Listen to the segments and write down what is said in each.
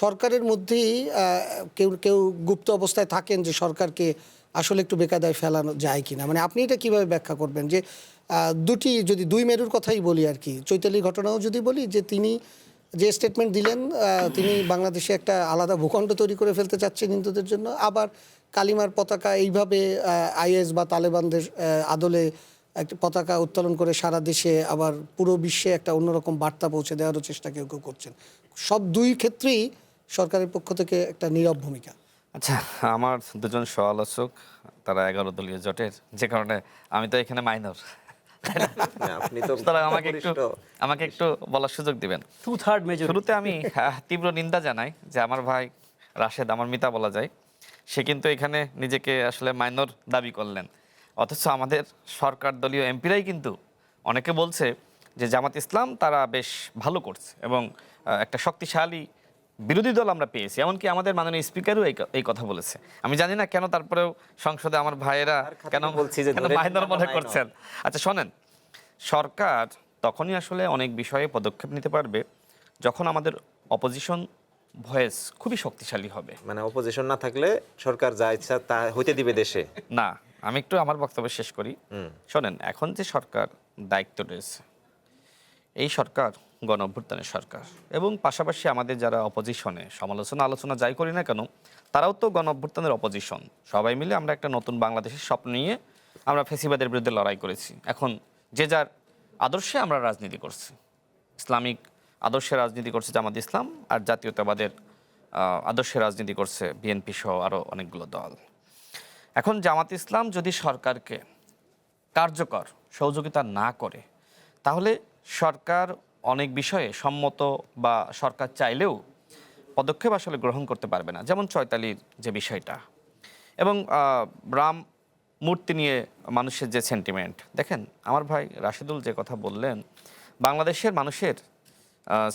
সরকারের মধ্যেই কেউ কেউ গুপ্ত অবস্থায় থাকেন যে সরকারকে আসলে একটু বেকায়দায় ফেলানো যায় কিনা, মানে আপনি এটা কিভাবে ব্যাখ্যা করবেন যে দুটি যদি দুই মেরুর কথাই বলি আর কি, চৈতালির ঘটনাও যদি বলি যে তিনি যে স্টেটমেন্ট দিলেন তিনি বাংলাদেশে একটা আলাদা ভূখণ্ড তৈরি করে ফেলতে চাচ্ছেন হিন্দুদের জন্য, আবার কালিমার পতাকা এইভাবে আইএস বা তালেবানদের আদলে একটা পতাকা উত্তোলন করে সারা দেশে আবার পুরো বিশ্বে একটা অন্যরকম বার্তা পৌঁছে দেওয়ারও চেষ্টা কেউ কেউ করছেন। সব দুই ক্ষেত্রেই সরকারের পক্ষ থেকে একটা নীরব ভূমিকা। আচ্ছা, আমার দুজন সহ-আলোচক তারা ১১ দলীয় জোটের, যে কারণে আমি তো এখানে মাইনর। আপনি তো সুতরাং আমাকে একটু বলার সুযোগ দিবেন। 2/3 মেজরিটি। শুরুতে আমি তীব্র নিন্দা জানাই যে আমার ভাই রাশেদ, আমার মিতা বলা যায়, সে কিন্তু এখানে নিজেকে আসলে মাইনর দাবি করলেন, অথচ আমাদের সরকার দলীয় এমপিরাই কিন্তু অনেকে বলছে যে জামাত ইসলাম তারা বেশ ভালো করছে এবং একটা শক্তিশালী বিরোধী দল আমরা পেয়েছি। এমনকি আমাদের মাননীয় স্পিকারও এই কথা বলেছে। আমি জানি না কেন তারপরেও সংসদে আমার ভাইয়েরা কেন বলছি যে মাইনর মনে করছেন। আচ্ছা শোনেন, সরকার তখনই আসলে অনেক বিষয়ে পদক্ষেপ নিতে পারবে যখন আমাদের অপোজিশন ভয়েস খুবই শক্তিশালী হবে। মানে অপোজিশন না থাকলে সরকার যা ইচ্ছা তা হইতে দিবে দেশে না, আমি একটু আমার বক্তব্য শেষ করি। শোনেন, এখন যে সরকার দায়িত্ব রয়েছে, এই সরকার গণ অভ্যুত্থানের সরকার, এবং পাশাপাশি আমাদের যারা অপোজিশনে সমালোচনা আলোচনা যাই করি না কেন, তারাও তো গণ অভ্যুত্থানের অপোজিশন। সবাই মিলে আমরা একটা নতুন বাংলাদেশের স্বপ্ন নিয়ে আমরা ফ্যাসিবাদের বিরুদ্ধে লড়াই করেছি। এখন যে যার আদর্শে আমরা রাজনীতি করছি, ইসলামিক আদর্শে রাজনীতি করছে জামাত ইসলাম, আর জাতীয়তাবাদের আদর্শে রাজনীতি করছে বিএনপি সহ আরও অনেকগুলো দল। এখন জামাত ইসলাম যদি সরকারকে কার্যকর সহযোগিতা না করে, তাহলে সরকার অনেক বিষয়ে সম্মত বা সরকার চাইলেও পদক্ষেপ আসলে গ্রহণ করতে পারবে না। যেমন চৈতালির যে বিষয়টা, এবং রাম মূর্তি নিয়ে মানুষের যে সেন্টিমেন্ট, দেখেন আমার ভাই রাশেদুল যে কথা বললেন, বাংলাদেশের মানুষের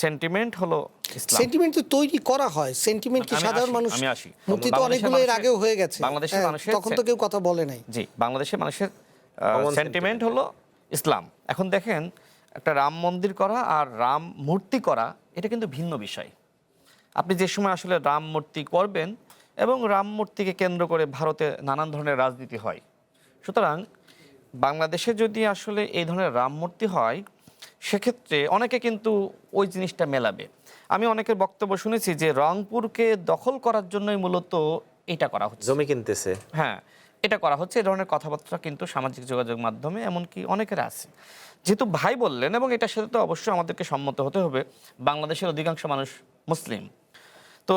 সেন্টিমেন্ট হলো ইসলাম। সেন্টিমেন্ট তো তৈরি করা হয়, সেন্টিমেন্ট কি সাধারণ মানুষ, আমি আসি মূর্তি তো অনেকগুলো এর আগেও হয়ে গেছে, বাংলাদেশের মানুষের তখন তো কেউ কথা বলে নাই। জি, বাংলাদেশের মানুষের সেন্টিমেন্ট হলো ইসলাম। এখন দেখেন, একটা রাম মন্দির করা আর রাম মূর্তি করা এটা কিন্তু ভিন্ন বিষয়। আপনি যে সময় আসলে রাম মূর্তি করবেন, এবং রাম মূর্তিকে কেন্দ্র করে ভারতে নানান ধরনের রাজনীতি হয়, সুতরাং বাংলাদেশে যদি আসলে এই ধরনের রাম মূর্তি হয়, সেক্ষেত্রে অনেকে কিন্তু ওই জিনিসটা মেলাবে। আমি অনেকের বক্তব্য শুনেছি যে রংপুরকে দখল করার জন্যই মূলত এটা করা হচ্ছে, জমি কিনতেছে। হ্যাঁ, এটা করা হচ্ছে। এই ধরনের কথাবার্তা কিন্তু সামাজিক যোগাযোগ মাধ্যমে এমনকি অনেকের আছে। যেহেতু ভাই বললেন, এবং এটার সাথে তো অবশ্যই আমাদেরকে সম্মত হতে হবে, বাংলাদেশের অধিকাংশ মানুষ মুসলিম, তো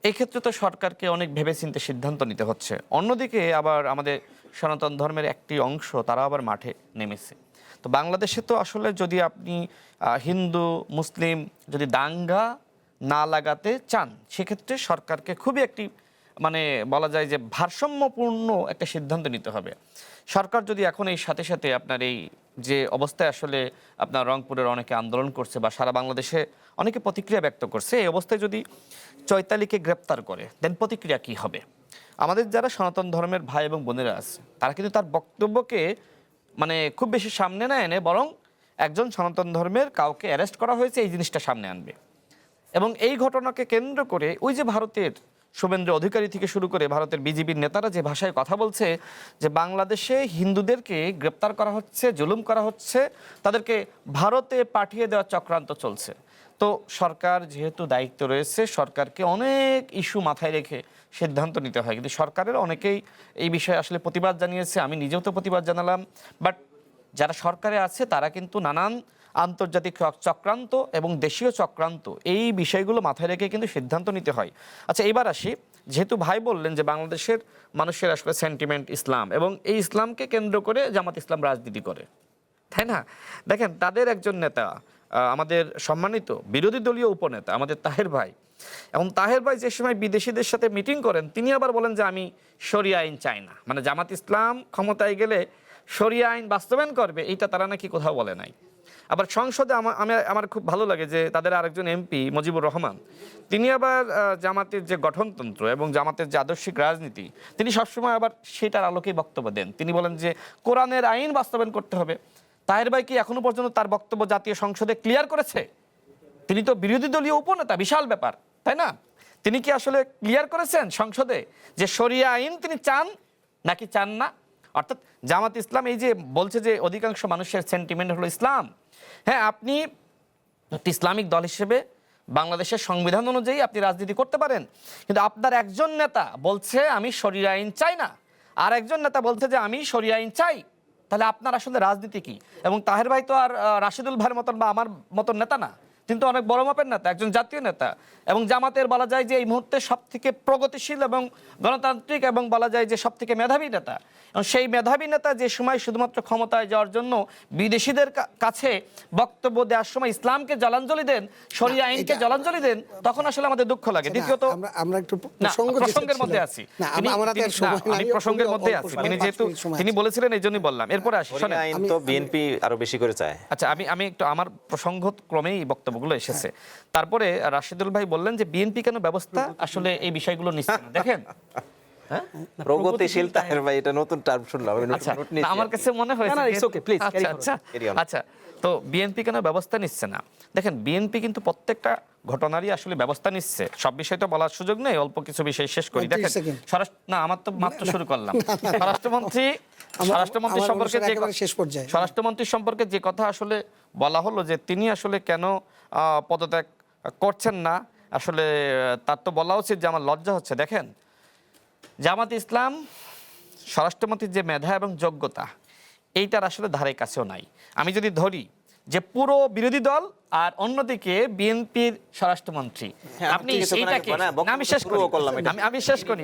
এই ক্ষেত্রে তো সরকারকে অনেক ভেবেচিন্তে সিদ্ধান্ত নিতে হচ্ছে। অন্যদিকে আবার আমাদের সনাতন ধর্মের একটি অংশ তারা আবার মাঠে নেমেছে। তো বাংলাদেশে তো আসলে যদি আপনি হিন্দু মুসলিম যদি দাঙ্গা না লাগাতে চান, সেক্ষেত্রে সরকারকে খুবই একটি মানে বলা যায় যে ভারসাম্যপূর্ণ একটা সিদ্ধান্ত নিতে হবে। সরকার যদি এখন এই সাথে সাথে আপনার এই যে অবস্থায় আসলে আপনার রংপুরের অনেকে আন্দোলন করছে বা সারা বাংলাদেশে অনেকে প্রতিক্রিয়া ব্যক্ত করছে, এই অবস্থায় যদি চৈতালিকে গ্রেপ্তার করে, দেন প্রতিক্রিয়া কি হবে? আমাদের যারা সনাতন ধর্মের ভাই এবং বোনেরা আছে, তারা কিন্তু তার বক্তব্যকে মানে খুব বেশি সামনে না এনে, বরং একজন সনাতন ধর্মের কাউকে অ্যারেস্ট করা হয়েছে এই জিনিসটা সামনে আনবে। এবং এই ঘটনাকে কেন্দ্র করে ওই যে ভারতের শুভেন্দু অধিকারী থেকে শুরু করে ভারতের বিজেপির নেতারা যে ভাষায় কথা বলছে যে বাংলাদেশে হিন্দুদেরকে গ্রেপ্তার করা হচ্ছে, জুলুম করা হচ্ছে, তাদেরকে ভারতে পাঠিয়ে দেওয়ার চক্রান্ত চলছে। তো সরকার যেহেতু দায়িত্ব রয়েছে, সরকারকে অনেক ইস্যু মাথায় রেখে সিদ্ধান্ত নিতে হয়, কিন্তু সরকারের অনেকেই এই বিষয়ে আসলে প্রতিবাদ জানিয়েছে, আমি নিজেও তো প্রতিবাদ জানালাম। বাট যারা সরকারে আছে তারা কিন্তু নানান আন্তর্জাতিক চক্রান্ত এবং দেশীয় চক্রান্ত, এই বিষয়গুলো মাথায় রেখে কিন্তু সিদ্ধান্ত নিতে হয়। আচ্ছা, এবার আসি, যেহেতু ভাই বললেন যে বাংলাদেশের মানুষের আসলে সেন্টিমেন্ট ইসলাম, এবং এই ইসলামকে কেন্দ্র করে জামাত ইসলাম রাজনীতি করে, তাই না? দেখেন, তাদের একজন নেতা, আমাদের সম্মানিত বিরোধী দলীয় উপনেতা আমাদের তাহের ভাই, এবং তাহের ভাই যে সময় বিদেশিদের সাথে মিটিং করেন, তিনি আবার বলেন যে আমি শরিয়া আইন চাই না, মানে জামাত ইসলাম ক্ষমতায় গেলে শরিয়া আইন বাস্তবায়ন করবে, এইটা তারা নাকি কোথাও বলে নাই। আবার সংসদে আমার খুব ভালো লাগে যে তাদের আরেকজন এমপি মুজিবুর রহমান, তিনি আবার জামাতের যে গঠনতন্ত্র এবং জামাতের যে আদর্শিক রাজনীতি, তিনি সবসময় আবার সেটার আলোকেই বক্তব্য দেন। তিনি বলেন যে কোরআনের আইন বাস্তবায়ন করতে হবে। তাহের ভাই কি এখনো পর্যন্ত তার বক্তব্য জাতীয় সংসদে ক্লিয়ার করেছে? তিনি তো বিরোধী দলীয় উপনেতা, বিশাল ব্যাপার, তাই না? তিনি কি আসলে ক্লিয়ার করেছেন সংসদে যে শরিয়া আইন তিনি চান নাকি চান না? অর্থাৎ জামাত ইসলাম এই যে বলছে যে অধিকাংশ মানুষের সেন্টিমেন্ট হলো ইসলাম, হ্যাঁ আপনি একটি ইসলামিক দল হিসেবে বাংলাদেশের সংবিধান অনুযায়ী আপনি রাজনীতি করতে পারেন, কিন্তু আপনার একজন নেতা বলছে আমি শরিয়া আইন চাই না, আর একজন নেতা বলছে যে আমি শরিয়া আইন চাই, তাহলে আপনার আসলে রাজনীতি কি? এবং তাহের ভাই তো আর রাশিদুল ভাইয়ের মতন বা আমার মতন নেতা না, কিন্তু অনেক বড় মাপের নেতা, একজন জাতীয় নেতা, এবং জামাতের বলা যায় যে এই মুহূর্তে সব থেকে প্রগতিশীল এবং গণতান্ত্রিক এবং বলা যায় যে সব থেকে মেধাবী নেতা। এবং সেই মেধাবী নেতা যে সময় শুধুমাত্র ক্ষমতায় যাওয়ার জন্য বিদেশিদের কাছে বক্তব্য দেওয়ার সময় ইসলামকে জলাঞ্জলি দেন, শরিয়া আইনকে জলাঞ্জলি দেন, তখন আসলে আমাদের দুঃখ লাগে। দ্বিতীয়ত আমরা একটু না, প্রসঙ্গের মধ্যে আছি, আমি প্রসঙ্গের মধ্যে আছি, তিনি যেহেতু তিনি বলেছিলেন এই জন্যই বললাম। এরপরে আসি, শোনেন, আইন তো বিএনপি আরো বেশি করে চায়। আচ্ছা আমি একটু আমার প্রসঙ্গ ক্রমেই বক্তব্যগুলো এসেছে। তারপরে রাশিদুল ভাই বললেন যে বিএনপি কেন ব্যবস্থা আসলে এই বিষয়গুলো নিচ্ছে না। দেখেন, হ্যাঁ, প্রগতিশীল তাহের ভাই, এটা নতুন টার্ম শুনলাম। আচ্ছা, না, আমার কাছে মনে হয়েছে আচ্ছা, তো বিএনপি কেন ব্যবস্থা নিচ্ছে না? দেখেন, বিএনপি কিন্তু প্রত্যেকটা ঘটনারই আসলে ব্যবস্থা নিচ্ছে, সব বিষয় তো বলার সুযোগ নেই, অল্প কিছু বিষয় শেষ করি। দেখেন, না আমার তো মাত্র শুরু করলাম। স্বরাষ্ট্রমন্ত্রী সম্পর্কে স্বরাষ্ট্রমন্ত্রী সম্পর্কে যে কথা আসলে বলা হলো যে তিনি আসলে কেন পদত্যাগ করছেন না, আসলে তার তো বলা উচিত যে আমার লজ্জা হচ্ছে। দেখেন, জামাত ইসলাম স্বরাষ্ট্রমন্ত্রীর যে মেধা এবং যোগ্যতা এইটার আসলে ধারে কাছেও নাই। আমি যদি ধরি যে পুরো বিরোধী দল আর অন্যদিকে বিএনপির স্বরাষ্ট্রমন্ত্রী, আপনি এইটাকে আমি শেষ করি,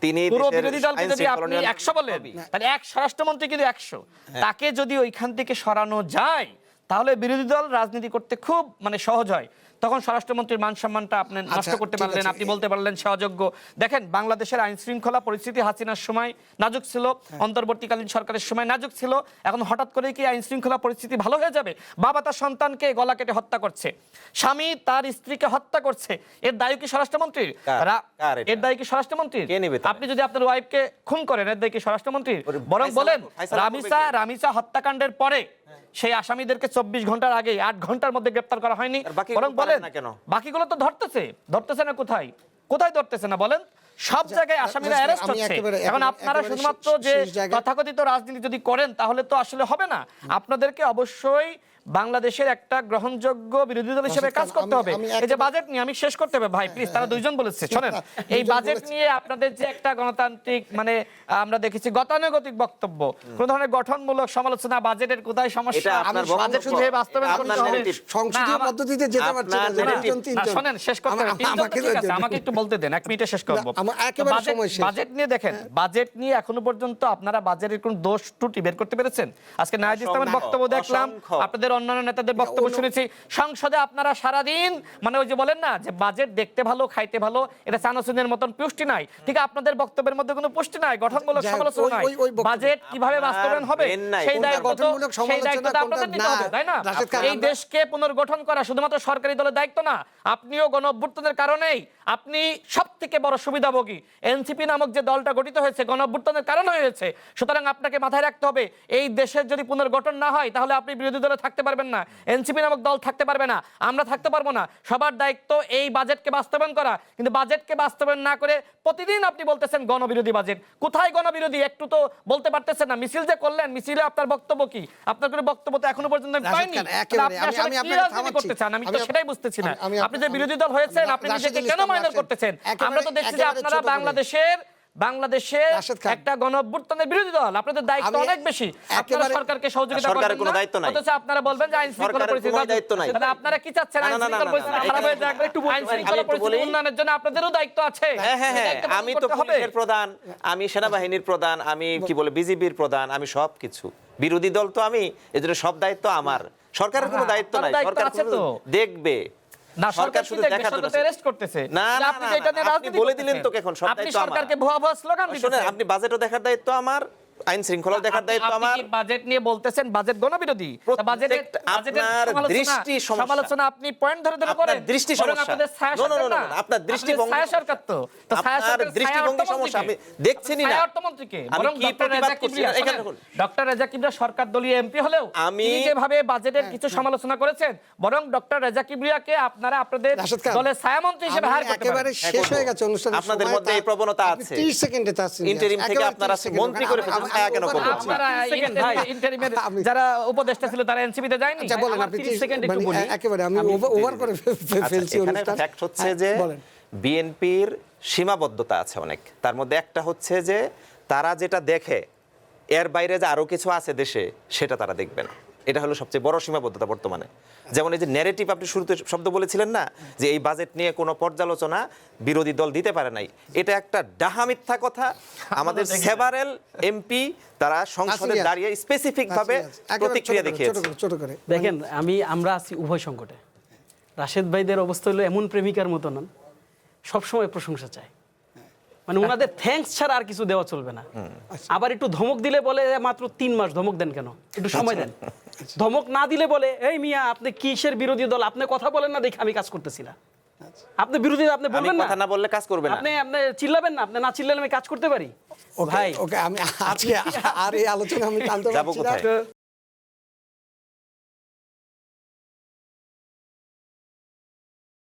তিনি পুরো বিরোধী দলকে যদি আপনি 100 বলেন, তাহলে এক স্বরাষ্ট্রমন্ত্রী কিন্তু 100, তাকে যদি ওইখান থেকে সরানো যায় তাহলে বিরোধী দল রাজনীতি করতে খুব সহজ হয়। তখন স্বরাষ্ট্রমন্ত্রীর মান সম্মানটা আপনি নষ্ট করতে পারলেন, আপনি বলতে পারলেন সে অযোগ্য। দেখেন, বাংলাদেশের আইন শৃঙ্খলা পরিস্থিতি হাসিনার সময় নাজুক ছিল, অন্তর্বর্তীকালীন সরকারের সময় নাজুক ছিল, এখন হঠাৎ করে কি আইন শৃঙ্খলা পরিস্থিতি ভালো হয়ে যাবে? বাবা তার সন্তানকে গলা কেটে হত্যা করছে, স্বামী তার স্ত্রীকে হত্যা করছে, এর দায় কি স্বরাষ্ট্রমন্ত্রীর? এর দায় কি স্বরাষ্ট্রমন্ত্রীর? আপনি যদি আপনার ওয়াইফকে খুন করেন, এর দায় কি স্বরাষ্ট্রমন্ত্রীর? বরং বলেন, রামিসা হত্যাকাণ্ডের পরে সেই আসামিদেরকে 24 ঘন্টার আগে 8 ঘন্টার মধ্যে গ্রেফতার করা হয়নি? বরং বলেন, বাকিগুলো তো ধরতেছে না, কোথায় ধরতেছে না বলেন? সব জায়গায় আসামিরা অ্যারেস্ট হচ্ছে। এখন আপনারা শুধুমাত্র যে তথাকথিত রাজনীতি যদি করেন তাহলে তো আসলে হবে না। আপনাদেরকে অবশ্যই বাংলাদেশের একটা গ্রহণযোগ্য বিরোধী দল হিসেবে কাজ করতে হবে। এই যে বাজেট নিয়ে আমি শেষ করতে হবে ভাই, প্লিজ, তারা দুইজন বলেছে, শোনেন, এই বাজেট নিয়ে আপনাদের যে একটা গণতান্ত্রিক আমরা দেখেছি গতানুগতিক বক্তব্য, কোন ধরনের গঠনমূলক সমালোচনা, বাজেটের কোথায় সমস্যা, বাজেট শুধু বাস্তবায়ন করতে হবে, সংসদীয় পদ্ধতিতে যেতে পারছে না। শোনেন, শেষ করতে হবে, ঠিক আছে, আমাকে একটু বলতে দেন, 1 মিনিটে শেষ করব। বাজেট নিয়ে দেখেন, বাজেট নিয়ে এখনো পর্যন্ত আপনারা বাজেটের কোন দোষ ত্রুটি বের করতে পেরেছেন? আজকে নাহিদ ইসলামের বক্তব্য দেখলাম, আপনাদের অন্যান্য নেতাদের বক্তব্য শুনেছি, সংসদে আপনারা সারাদিন ওই যে বলেন না যে বাজেট দেখতে ভালো খাইতে ভালো, এটা চানাচুনের মতন পুষ্টি নাই, ঠিক আপনাদের বক্তব্যের মধ্যে কোনো পুষ্টি নাই, গঠনমূলক সমালোচনা নাই। বাজেট কিভাবে বাস্তবায়ন হবে সেই দায়িত্ব আপনাদের নিতে হবে, তাই না? এই দেশকে পুনর্গঠন করা শুধুমাত্র সরকারি দলের দায়িত্ব না, আপনিও গণ অভ্যুত্থানের কারণেই আপনি সবথেকে বড় সুবিধাভোগী। এনসিপি নামক যে দলটা গঠিত হয়েছে গণ অভ্যুত্থানের কারণে হয়েছে, সুতরাং আপনাকে মাথায় রাখতে হবে এই দেশের যদি পুনর্গঠন না হয় তাহলে আপনি বিরোধী দলে থাকতে পারবেন না, এনসিপি নামক দল থাকতে পারবে না, আমরা থাকতে পারবো না। সবার দায়িত্ব এই বাজেটকে বাস্তবায়ন করা, কিন্তু বাজেটকে বাস্তবায়ন না করে প্রতিদিন আপনি বলতেছেন গণবিরোধী বাজেট। কোথায় গণবিরোধী একটু তো বলতে পারতেছেন না? মিছিল যে করলেন, মিছিলে আপনার বক্তব্য কি? আপনার কোনো বক্তব্য তো এখনো পর্যন্ত পাইনি। আপনি রাজনীতি করতে চান, আমি তো সেটাই বুঝতেছি না। আপনি যে বিরোধী দল হয়েছেন, আপনি নিজেকে কেন মাইনাস করতেছেন? আমরা তো দেখছি যে আপনারা বাংলাদেশের একটা গণঅভ্যুত্থানের বিরোধী দল, আপনাদের দায়িত্ব অনেক বেশি, আপনারা সরকারকে সহযোগিতা করবেন না, অথচ আপনারা বলবেন যে আইন শৃঙ্খলা পরিস্থিতি, তাহলে আপনারা কি চাচ্ছেন? আইন শৃঙ্খলা পরিস্থিতি খারাপ হয়ে যাক, আইন শৃঙ্খলা পরিস্থিতি উন্নয়নের জন্য আপনাদেরও দায়িত্ব আছে। হ্যাঁ, আমি তো পুলিশের প্রধান, আমি সেনাবাহিনীর প্রধান, আমি বিজিবির প্রধান, আমি সবকিছু। বিরোধী দল তো আমি, এজন্য সব দায়িত্ব আমার, সরকারের কোনো দায়িত্ব নাই, সরকার দেখবে না, সরকার শুধু দেখাশোনা অ্যারেস্ট করতেছে। না, আপনি বলে দিলেন তো এখন সব দায়িত্ব আমার। আপনি সরকারকে ভুয়া ভুয়া স্লোগান দিচ্ছেন। শুনেন, আপনি বাজেটও দেখার দায়িত্ব আমার, আইন শৃঙ্খলা দেখার দায়িত্ব আমার। বাজেট নিয়ে বলতেছেন বাজেট গণবিরোধী, বাজেটের আপনার সমালোচনা আপনি পয়েন্ট ধরে ধরে করেন, দৃষ্টি সমস্যা। আপনার দৃষ্টিভঙ্গি, ছায়া সরকার তো আপনার দৃষ্টিভঙ্গি সমস্যা, আপনি দেখছেনই না। অর্থমন্ত্রীকে আমি বরং কি প্রতিবাদ করছি এখানে দেখুন। ডক্টর রেজা কিবরিয়া সরকার দলীয় এমপি হলেও আমি তিনি যেভাবে বাজেটের কিছু সমালোচনা করেছেন, বরং ডক্টর রেজা কিবরিয়াকে আপনারা আপনাদের রাশেদ খান, দলের ছায়ামন্ত্রী হিসেবে হায়ার করতে একেবারে পারেন। শেষ হয়ে গেছে অনুষ্ঠান। আপনাদের মধ্যে এই প্রবণতা আছে। 30 সেকেন্ডে ইন্টারিম থেকে আপনারা মন্ত্রী করে ফেলছেন, ছায়া কেন করবেন? আপনারা ইন্টারিমের যারা উপদেষ্টা ছিল তারা এনসিপিতে যায়নি। আচ্ছা বলেন, আপনি 30 সেকেন্ড একটু বলি। একেবারে আমি ওভার করে ফেলছি এখানে অনুষ্ঠান। ফ্যাক্ট হচ্ছে হ্যাঁ, যে বলেন। বিএনপির সীমাবদ্ধতা আছে অনেক। তার মধ্যে একটা হচ্ছে যে তারা যেটা দেখে এর বাইরে যে আরো কিছু আছে দেশে, সেটা তারা দেখবে না। এটা হলো সবচেয়ে বড় সীমাবদ্ধতা বর্তমানে। যেমন এই যে ন্যারেটিভ, আপনি শুরুতে শব্দ বলেছিলেন না যে এই বাজেট নিয়ে কোনো পর্যালোচনা বিরোধী দল দিতে পারে নাই, এটা একটা ডাহা মিথ্যা কথা। আমাদের সেভারেল এমপি তারা সংসদে দাঁড়িয়ে স্পেসিফিক ভাবে প্রতিক্রিয়া দেখিয়েছে। ছোট করে দেখেন, আমরা আছি উভয় সংকটে। রাশেদ ভাইদের অবস্থা হলো এমন প্রেমিকার মতো নন, সবসময় প্রশংসা চায়, মানে ওনাদের থ্যাঙ্কস ছাড়া আর কিছু দেওয়া চলবে না। আবার একটু ধমক দিলে বলে মাত্র 3 মাস ধমক দেন কেন, একটু সময় দেন। ধমক না দিলে বলে এই মিয়া আপনি কিসের বিরোধী দল, আপনি কথা বলেন না দেখে আমি কাজ করতেছি না। আপনি বিরোধী দল, আপনি আমি বলবেন না, কথা না বললে কাজ করবে না। আপনি চিল্লাবেন না, আপনি না চিল্লালে আমি কাজ করতে পারি। ভাই ওকে, আমি আজকে আর এই আলোচনা আমি টানতে যাবো পারছি না। কোথায়?